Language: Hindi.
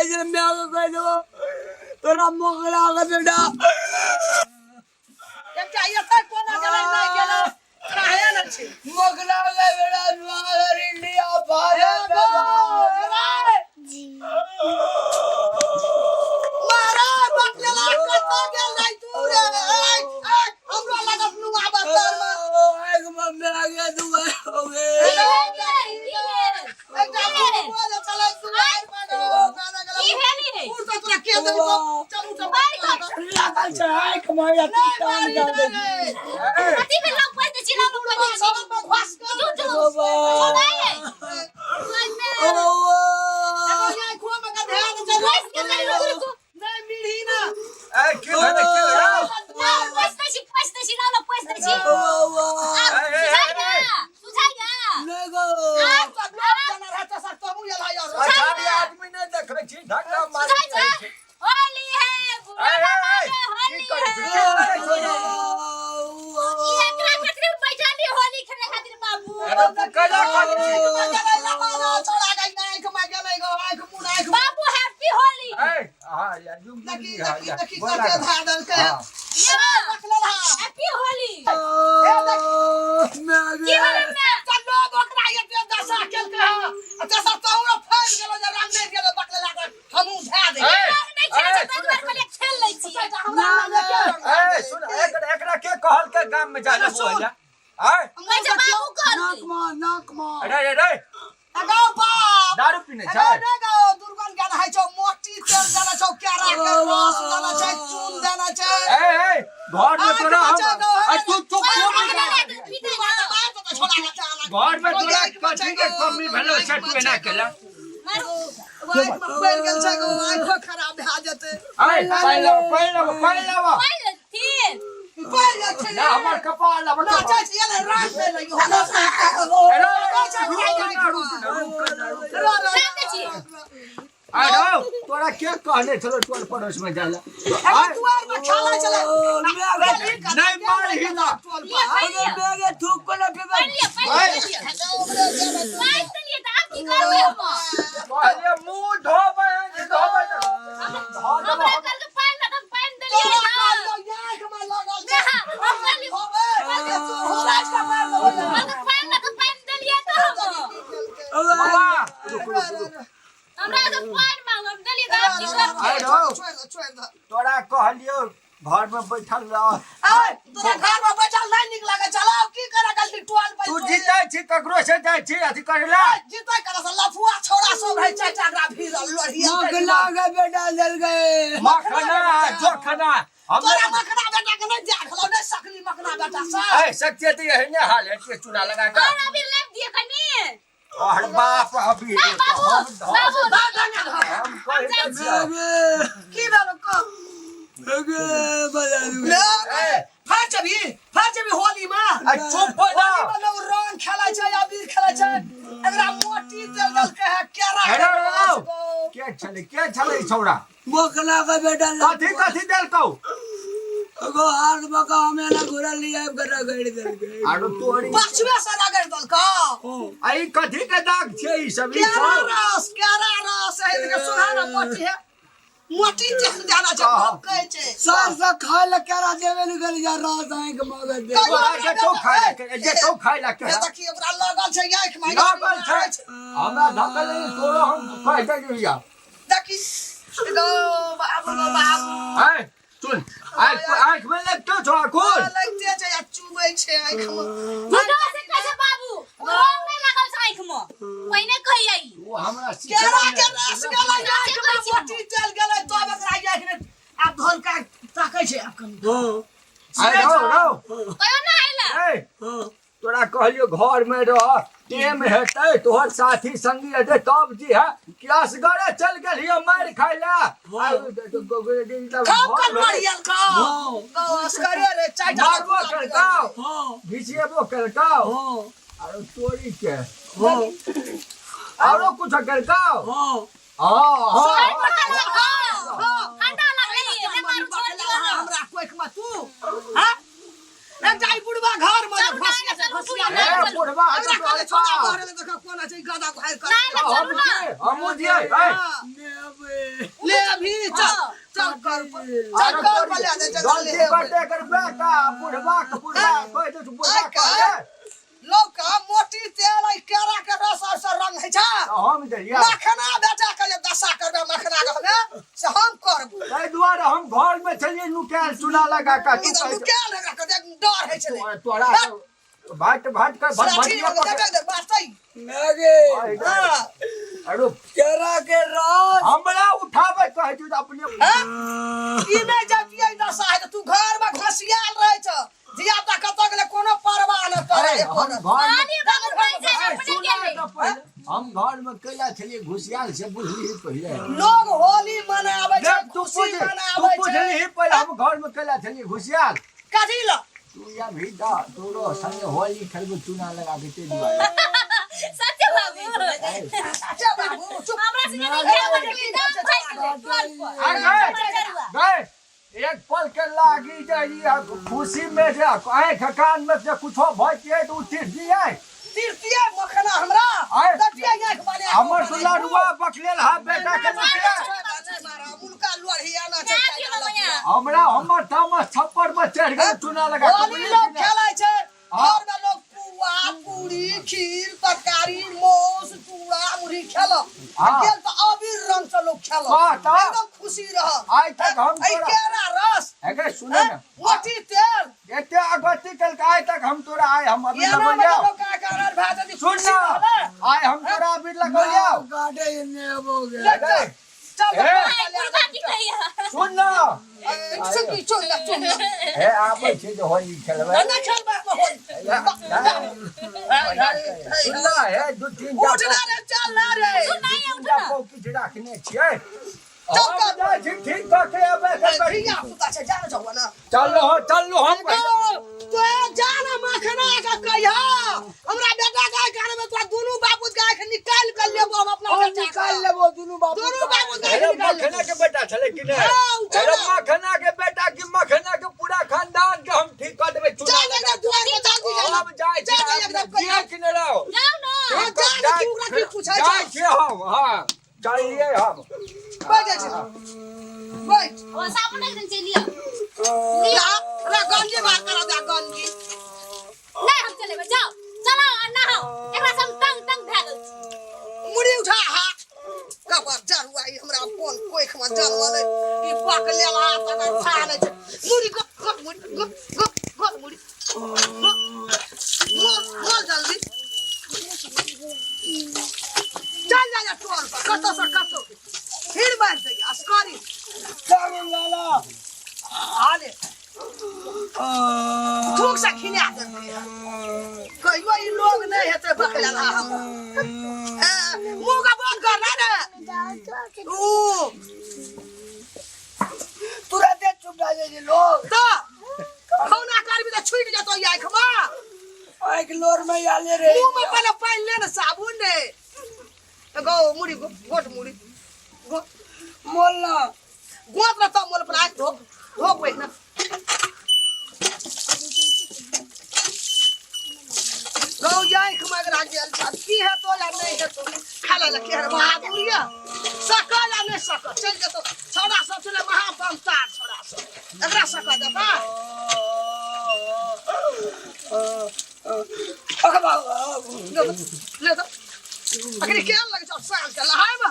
जरा मैं आगे कह दो तोरा मोगला का बेटा ये क्या ये तक कोना गेलै नहीं गेलै काहे न छी मोगला का बेटा मार इंडिया भारत जी मारा बकला कत गेल नहीं तू रे हमरो लागत नु आबत एक मम्मी आ गया तू हो गए दारू पीने छै दुर्गन गाना है छौ मोटी तेल देना छौ केरा के रस देना छै चून देना छै घर में तोरा तू चुप घर में तोरा कथी के कमी भेलो छै तू एना केला पहल गेल छै आंखो खराब भ जेते पहले ना हमर कपाल अब ना छै ये रात में लगी हो तोरा के कहले चलो तोर पड़ोस में जाला दुआर में खाला चला नहीं मार ही ना बेगे थूक को ना पे पहले मुंह धोबे हमरा कल के पानी ना हम पानी देलिए तोरा कहलियो घर में बैठल रह तोरा घर में बैठल नहीं निक लागे चलाओ की करे गलती टोल पे तू जीतै छी ककरो से जाय छी अथी करला जीतै करे से लफुआ छोरा सब है चाचा ग्रा फिर लोढ़िया मोगला का बेटा जल गए मखना जोखना तोरा मखना बेटा के नहीं देखलो नहीं सकली मखना बेटा से सच्चे तो यही ने हाल है के चूना लगा के और अभी लग दिए कनी और बाप अभी की भेलो को बेगे बजा दू फाच भी होली में चुप हो जा मतलब रंग खेला छै अबीर खेला छै एकरा मोटी तेल दल के है केरा के छले छौड़ा मोगला का बेटा कथी देल कौ एगो हाथ बका हमें ना घुरा लिया गरा गड़ दे गए आरो तोरी पछुए से रगड़ दल का आई कथी के दाग छै ई सब ई केरा रस है के सुहाना मोटी है मोटी तेल जाना छै कहै छै सास खा ल केरा देवे न गल जा रात आए के मगर दे जे तो खाय ला के देखी ओकरा लगल छै आंख में लागल छै हमरा धकल तोरो हम कह दे दिया देखी गो बाबू सुन आंख में लगतो छौ कोन लगते छै आ चुबै छै आंख में मुदा से कैसे बाबू रंग नहीं लागल छै आंख में पहिने कहियै वो हमरा केरा के रस गेलै आंख में मोटी तेल गेलै तब एकरा आंख में आब धोल का ताकै छै आब कनी रो कहियो ना आइला तोरा कहलियो घर में रह टेम हेतै तोहर साथी संगी हेतै तब जी है कि असगरे चल गेलियो मार खाइला मारबो करकाओ घिसिएबो करकाओ आरो तोरी के आरो कुछ करकाओ ठंडा लगले जे मारू छोड़ दियो हमरा कोइख में तू हां एकटा बुढ़वा घर में फसिया बुढ़वा छोटा घर में देखा कोना छै गदा घर कर हम दिए ले अभी चल चल कर बजा दे चल गलती ले करते कर बेटा बुढ़वा कोई तो बुढ़वा करे लौका मोटी तेल आई केरा के रस और से रंग है छा हम जइया मखना बेटा के दशा करबे मखना के हमें से हम करब ताहि दुआरे हम घर में चलिए नुकाल चूल्हा लगा का ई तो क्या लगा के डर है छले तोरा भाट कर साथी हो दे दे बातई नागे अरे केरा के रस हमरा उठावे कहे तू अपने ई में जतियै दशा है तो तू घर में घसियाल रहे छ जिया ता कत गेले कोनो परवाह न करे हम घर पानी बाबू पैसे अपने के ले हम घर में कैला छलिए घुसियाल से बुझली पहिले लोग होली मनावे छै तू खुशी मनावे छै बुझली पहिले हम घर में कैला छलिए घुसियाल कथी ल तू या भी दा तोरो संग होली खेलबो चूना लगा के ते दिवाली सच बाबू अच्छा बाबू चुप हमरा से नहीं खेल के दाम खाई गए एक पल के लागी जाई खुशी में से आए खकान में से कुछो भइए तो उठिर दिए तीर्तिया मखना हमरा आय। दटिया आंख बाले हमर सुला रुआ बकलेल हा बेटा के मुखिया मारा मुनका लोढ़िया ना छै हमरा हमर तामस छप्पर में चढ़ गेल चूना लगा के होली लोग खेलाय छै घर में लोग पुआ पूरी खीर तरकारी मोस चूड़ा मुरही खेल गेल त अबीर रंग से लोग खेल एकदम खुशी रह आज तक हम आई केरा रस अगे सुने ना मोटी तेल एते अगति कल के आज तक हम तोरा आए हम अभी ये ना लगलिया लोग का कारण भात दी सुन ना आए हम तोरा अभी लगलिया काटे ने हो गया चल बुढ़वा की कहिया सुन ना सुन चल ए आबै छै जे होली खेलबै ना खेलबा होली सुन ना हे दू तीन उठ ना रे चल ना रे किछ राखने छियै चल हम जाइ छी ठीक कऽ के अबे बढ़िया सुता छै जान जाओ ना चलो हम तो जाना मखना का कहिया हमरा बेटा गाय कान में तोरा दोनों बाबू गाय के निकाल कर लेबो हम अपना बच्चा निकाल लेबो दोनों बाबू गाय अरे निकाल लेबो मखना के बेटा छले कि नहीं हाँ, उठा अरे ना। मखना के बेटा कि मखना के पूरा खानदान के हम ठीक कर देबै चूना जा जा दुआर में जल्दी जा हम जाइ छी जा एकदम किया कि नहीं रहो जाओ ना हाँ, जा तू ओकरा की पूछै जाइ छै छी हम हां चलिए हम बैठ जा बैठ ओ साबुन एकदम चलियो ला रे गंजी बात करा दे गंजी नहीं हम चले जाओ चलो अन्ना हो एकरा से हम तंग भागल छी मुड़ी उठा हा कबर जरुआई हमरा कोन कोई खमा जानवा नहीं ई पाक लेला तना खा नहीं छै मुड़ी को मुड़ी मोर जल्दी चल जा टोल पर कतो फिर बैठ जाइए अस्कारी साबुन लाला आले थूक से खिना दे कहियो ई लोग नहीं हेते बकला हम मुंह का बंद कर रे ओ तुरंत चुप जा जे लोग तो खौना करबी तो छूट जतो ई आंख में एक लोर में आले रे मुंह में पहले पानी ले ना साबुन ने गो मुड़ी गो गोट मुड़ी गो मोलना गोट ना तो मोल पर आंख धो पे ना गौ जाए खमग राजल की है तो या नहीं है तो खाला लगे है बहादुरिया सका या नहीं सका चल जा तो छोड़ा सब चले महापंतार छोड़ा सब एकरा सका दे बा अरे बाबू ले तो अगर क्या लगे तो साल का लहाय बा